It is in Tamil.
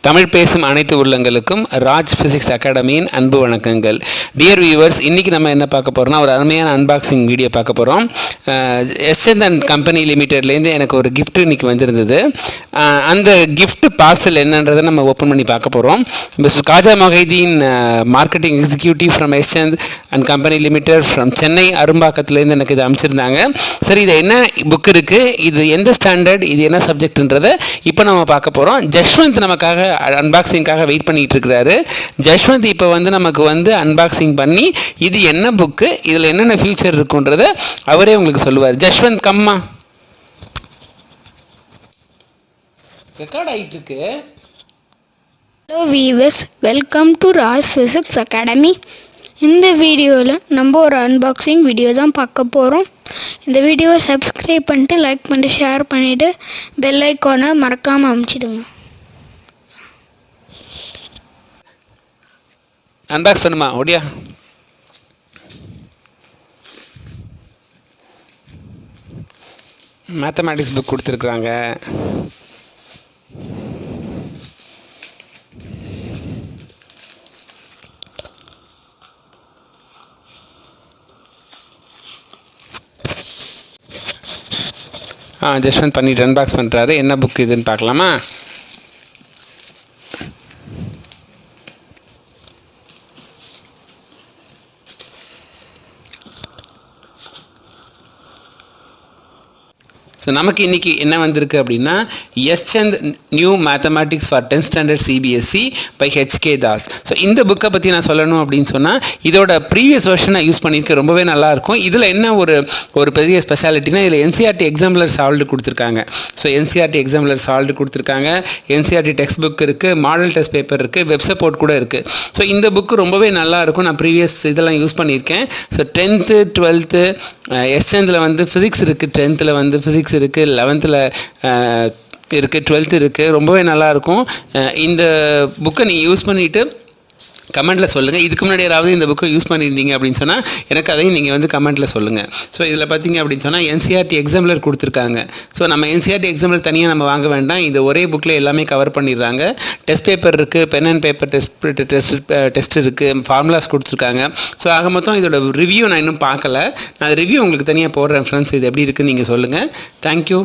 தமிழ் பேசும் அனைத்து உள்ளங்களுக்கும் ராஜ் ஃபிசிக்ஸ் அகாடமியின் அன்பு வணக்கங்கள். டியர் வியூவர்ஸ், இன்றைக்கி நம்ம என்ன பார்க்க போகிறோம்னா ஒரு அருமையான அன்பாக்சிங் வீடியோ பார்க்க போகிறோம். எஸ்என்என் கம்பெனி லிமிட்டட்லேருந்து எனக்கு ஒரு கிஃப்ட் இன்றைக்கி வந்திருந்தது. அந்த கிஃப்ட் பார்சல் என்னன்றதை நம்ம ஓப்பன் பண்ணி பார்க்க போகிறோம். Mister Khaja Mohideen, marketing executive from SN and company limited from Chennai அரும்பாக்கத்துலேருந்து எனக்கு இதை அமைச்சிருந்தாங்க. சரி, இது என்ன புக் இருக்குது, இது எந்த ஸ்டாண்டர்ட், இது என்ன சப்ஜெக்ட்ன்றதை இப்போ நம்ம பார்க்க போகிறோம். ஜஷ்வந்த் நமக்காக அன்பாக்சிங்காக வெயிட் பண்ணிகிட்டு இருக்கிறாரு. ஜஷ்வந்த் இப்போ நமக்கு அன்பாக்சிங் பண்ணி இது என்ன புக்கு, இதில் என்னென்ன ஃபியூச்சர் இருக்குன்றத அவரே உங்களுக்கு சொல்லுவார். ஜஷ்வந்த், கம்மா. ரெக்கார்ட் ஆகிட்டு இருக்கு. Hello viewers, welcome to Raj physics academy. இந்த வீடியோவில் நம்ம ஒரு அன்பாக்சிங் வீடியோ தான் பார்க்க போகிறோம். இந்த வீடியோவை சப்ஸ்கிரைப் பண்ணிட்டு லைக் பண்ணிட்டு ஷேர் பண்ணிவிட்டு பெல் ஐக்கானை மறக்காமல் அமைச்சிடுங்க. அன்பாக்ஸ் பண்ணுமா ஓடியா. மேத்தமேட்டிக்ஸ் புக் கொடுத்துருக்குறாங்க. ஜஸ்வந்த் பண்ணிட்டு அன்பாக்ஸ் பண்ணுறாரு. என்ன புக் இதுன்னு பார்க்கலாமா? ஸோ நமக்கு இன்றைக்கி என்ன வந்திருக்கு அப்படின்னா, Yashchand new mathematics for 10th standard CBSE by HK Das. So இந்த புக்கை பற்றி நான் சொல்லணும் அப்படின்னு சொன்னால், இதோட ப்ரீவியஸ் வெர்ஷனை யூஸ் பண்ணியிருக்கேன். ரொம்பவே நல்லாயிருக்கும். இதில் என்ன ஒரு பெரிய ஸ்பெஷாலிட்டினா, இதில் என்சிஆர்டி எக்ஸாம்பிளர் சால்வ்டு கொடுத்துருக்காங்க. ஸோ என்சிஆர்டி எக்ஸாம்பிளர் சால்வ்டு கொடுத்துருக்காங்க. என்சிஆர்டி டெக்ஸ்ட் புக் இருக்குது, மாடல் டெஸ்ட் பேப்பர் இருக்குது, வெப் சப்போர்ட் கூட இருக்குது. ஸோ இந்த புக்கு ரொம்பவே நல்லாயிருக்கும். நான் ப்ரீவியஸ் இதெல்லாம் யூஸ் பண்ணியிருக்கேன். ஸோ 10th 12th எஸ்என்த்தில் ஃபிசிக்ஸ் இருக்குது, 10th ஃபிசிக்ஸ் இருக்குது, 11th இருக்குது, 12th இருக்குது. ரொம்பவே நல்லாயிருக்கும். இந்த புக்கை நீங்கள் யூஸ் பண்ணிவிட்டு கமெண்ட்டில் சொல்லுங்கள். இதுக்கு முன்னாடி யாராவது இந்த புக்கை யூஸ் பண்ணியிருந்தீங்க அப்படின்னு சொன்னால் எனக்கு அதையும் நீங்கள் கமெண்ட்டில் சொல்லுங்கள். ஸோ இதில் பார்த்தீங்க அப்படின்னு சொன்னால் என்சிஆர்டி எக்ஸாம்பிளர் கொடுத்துருக்காங்க. ஸோ நம்ம என்சிஆர்டி எக்ஸாம்பிளர் தனியாக நம்ம வாங்க வேண்டாம். இந்த ஒரே புக்கில் எல்லாமே கவர் பண்ணிடுறாங்க. டெஸ்ட் பேப்பர் இருக்குது, பென் அண்ட் பேப்பர் டெஸ்ட் இருக்குது, ஃபார்முலாஸ் கொடுத்துருக்காங்க. ஸோ ஆக மொத்தம் இதோட ரிவ்யூ நான் இன்னும் பார்க்கல. நான் ரிவ்யூ உங்களுக்கு தனியாக போடுறேன் ஃப்ரெண்ட்ஸ். இது எப்படி இருக்குன்னு நீங்கள் சொல்லுங்கள். தேங்க்யூ.